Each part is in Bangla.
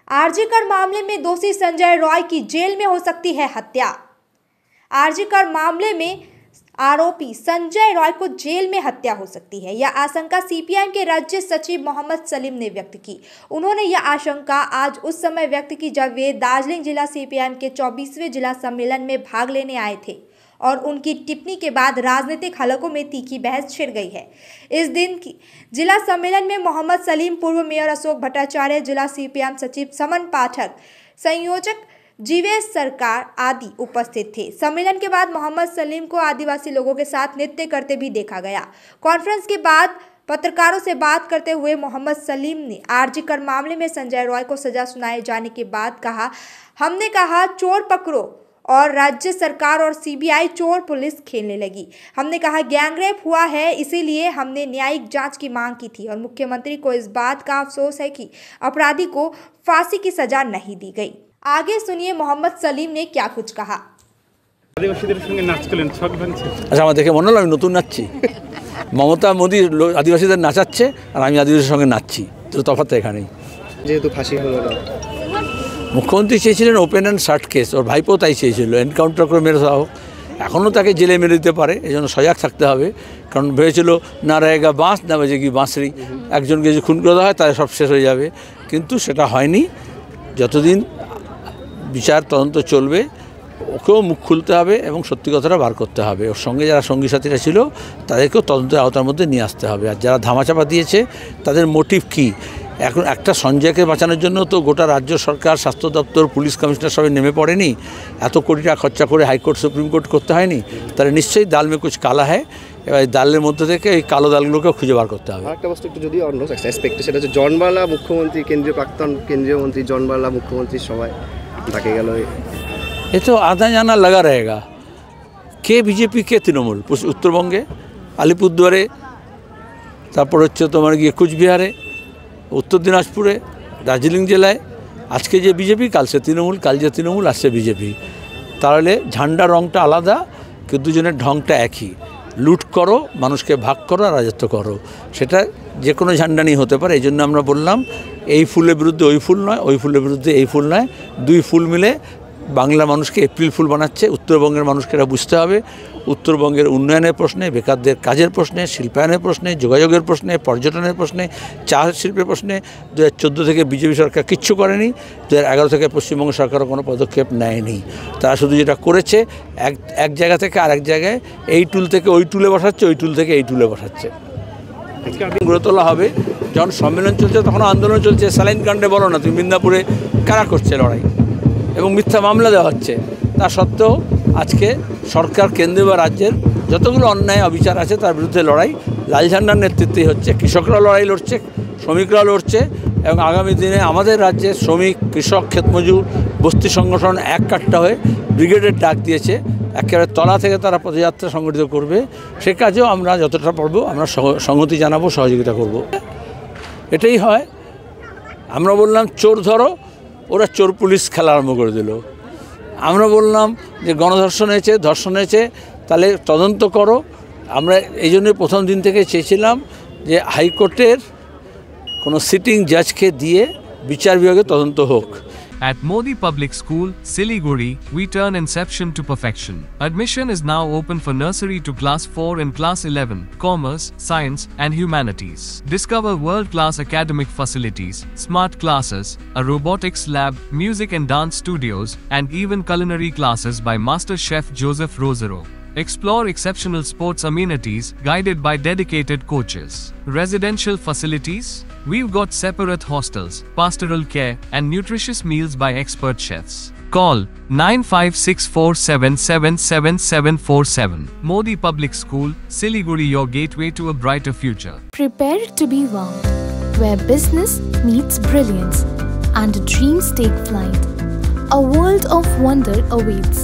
आरजीकर मामले में दोषी संजय रॉय की जेल में हो सकती है हत्या। आरजीकर मामले में आरोपी संजय रॉय को जेल में हत्या हो सकती है, यह आशंका सीपीआईएम के राज्य सचिव मोहम्मद सलीम ने व्यक्त की। उन्होंने यह आशंका आज उस समय व्यक्त की जब वे दार्जिलिंग जिला सीपीआईएम के 24वें जिला सम्मेलन में भाग लेने आए थे और उनकी टिप्पणी के बाद राजनीतिक हलकों में तीखी बहस छिड़ गई है। इस दिन की जिला सम्मेलन में मोहम्मद सलीम, पूर्व मेयर अशोक भट्टाचार्य, जिला सीपीआईएम सचिव समन पाठक, संयोजक जीवेश सरकार आदि उपस्थित थे। सम्मेलन के बाद मोहम्मद सलीम को आदिवासी लोगों के साथ नृत्य करते भी देखा गया। कॉन्फ्रेंस के बाद पत्रकारों से बात करते हुए मोहम्मद सलीम ने आरजीकर मामले में संजय रॉय को सजा सुनाए जाने के बाद कहा, हमने कहा चोर पकड़ो और राज्य सरकार और सीबीआई चोर पुलिस खेलने लगी। हमने कहा गैंगरेप हुआ है, इसीलिए हमने न्यायिक जांच की मांग की थी और मुख्यमंत्री को इस बात का अफसोस है कि अपराधी को फांसी की सजा नहीं दी गई। आगे सुनिए मोहम्मद सलीम ने क्या कुछ कहा। अच्छा, আমার দেখে মনে হলো আমি নতুন নাচছি। মমতা মোদি আদিবাসীদের নাচাচ্ছে আর আমি আদিবাসীদের সঙ্গে নাচছি, তো তফাৎ এখানেই। যেহেতু ফাঁসি হলো না, মুখ্যমন্ত্রী চেয়েছিলেন ওপেন অ্যান্ড শার্ট কেস, ওর ভাইপো তাই চেয়েছিল এনকাউন্টার করে মেরে দেওয়া হোক। এখনও তাকে জেলে মেরে দিতে পারে, এই জন্য সজাগ থাকতে হবে। কারণ ভেবেছিল না रहेगा বাঁশ না বাজেগি বাঁশরি, একজনকে যে খুন করে দেওয়া হয় তাহলে সব শেষ হয়ে যাবে, কিন্তু সেটা হয়নি। যতদিন বিচার তদন্ত চলবে ওকেও মুখ খুলতে হবে এবং সত্যি কথাটা বার করতে হবে। ওর সঙ্গে যারা সঙ্গী সাথীরা ছিল তাদেরকেও তদন্তের আওতার মধ্যে নিয়ে আসতে হবে। আর যারা ধামাচাপা দিয়েছে তাদের মোটিভ কী? এখন একটা সঞ্জয়কে বাঁচানোর জন্য তো গোটা রাজ্য সরকার, স্বাস্থ্য দপ্তর, পুলিশ কমিশনার সবাই নেমে পড়েনি, এত কোটি টাকা খরচা করে হাইকোর্ট সুপ্রিম কোর্ট করতে হয়নি। তাহলে নিশ্চয়ই দাল মে কুছ কালা হয়, এবার এই দালের মধ্যে থেকে এই কালো দালগুলোকে খুঁজে বার করতে হবে। আরেকটা বস্তু একটু যদি অন্য অ্যাসপেক্টে, সেটা হচ্ছে জন বার্লা মুখ্যমন্ত্রী, প্রাক্তন কেন্দ্রীয় মন্ত্রী জন বার্লা মুখ্যমন্ত্রীর সবাই ডাকে গেল। এ তো আধা জানা লাগা रहेगा কে বিজেপি কে তৃণমূল। উত্তরবঙ্গে আলিপুরদুয়ারে, তারপর হচ্ছে তোমার গিয়ে কুচবিহারে, উত্তর দিনাজপুরে, দার্জিলিং জেলায় আজকে যে বিজেপি, কাল সে তৃণমূল, কাল যে তৃণমূল আসছে বিজেপি। তাহলে ঝান্ডা রঙটা আলাদা কিন্তু দুজনের ঢংটা একই। লুট করো, মানুষকে ভাগ করো, রাজত্ব করো, সেটা যে কোনো ঝান্ডা নিয়ে হতে পারে। এই জন্য আমরা বললাম এই ফুলের বিরুদ্ধে ওই ফুল নয়, ওই ফুলের বিরুদ্ধে এই ফুল নয়, দুই ফুল মিলে বাংলা মানুষকে এপ্রিল ফুল বানাচ্ছে। উত্তরবঙ্গের মানুষকে এটা বুঝতে হবে। উত্তরবঙ্গের উন্নয়নের প্রশ্নে, বেকারদের কাজের প্রশ্নে, শিল্পায়নের প্রশ্নে, যোগাযোগের প্রশ্নে, পর্যটনের প্রশ্নে, চা শিল্পের প্রশ্নে 2014 থেকে বিজেপি সরকার কিচ্ছু করেনি, 2011 থেকে পশ্চিমবঙ্গ সরকারও কোনো পদক্ষেপ নেয়নি। তারা শুধু যেটা করেছে এক জায়গা থেকে আরেক জায়গায় এই টুল থেকে ওই টুলে বসাচ্ছে, ওই টুল থেকে এই টুলে বসাচ্ছে। গড়ে তোলা হবে। যখন সম্মেলন চলছে তখন আন্দোলন চলছে। স্যালাইন কাণ্ডে বলো না তুমি, মিদনাপুরে কারা করছে লড়াই এবং মিথ্যা মামলা দেওয়া হচ্ছে। তা সত্ত্বেও আজকে সরকার, কেন্দ্র বা রাজ্যের যতগুলো অন্যায় অবিচার আছে তার বিরুদ্ধে লড়াই লাল ঝান্ডার নেতৃত্বেই হচ্ছে। কৃষকরা লড়াই লড়ছে, শ্রমিকরা লড়ছে এবং আগামী দিনে আমাদের রাজ্যে শ্রমিক, কৃষক, ক্ষেতমজুর, বস্তি সংগঠন এক কাট্টা হয়ে ব্রিগেডের ডাক দিয়েছে। একেবারে তলা থেকে তারা পদযাত্রা সংগঠিত করবে। সে কাজেও আমরা যতটা পারবো আমরা সংহতি জানাবো, সহযোগিতা করব। এটাই হয়। আমরা বললাম চোর ধরো, ওরা চোর পুলিশ খেলা আরম্ভ করে দিল। আমরা বললাম যে গণধর্ষণ হয়েছে, ধর্ষণ হয়েছে, তাহলে তদন্ত করো। আমরা এই জন্যই প্রথম দিন থেকে চেয়েছিলাম যে হাইকোর্টের কোনো সিটিং জাজকে দিয়ে বিচার বিভাগে তদন্ত হোক। At Modi Public School, Siliguri, we turn inception to perfection. Admission is now open for nursery to class 4 and class 11, commerce, science, and humanities. Discover world-class academic facilities, smart classes, a robotics lab, music and dance studios, and even culinary classes by Master Chef Joseph Rosero. Explore exceptional sports amenities guided by dedicated coaches. Residential facilities? We've got separate hostels, pastoral care, and nutritious meals by expert chefs. Call 9564777747. Modi Public School, Siliguri, your gateway to a brighter future. Prepare to be wow, where business meets brilliance and dreams take flight. A world of wonder awaits.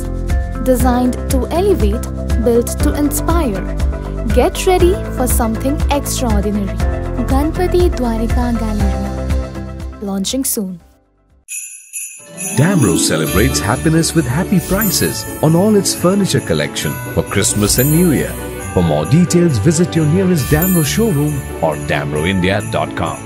Designed to elevate, built to inspire. Get ready for something extraordinary. Ganpati Dwarika Gallery. Launching soon. Damro celebrates happiness with happy prices on all its furniture collection for Christmas and New Year. For more details, visit your nearest Damro showroom or damroindia.com.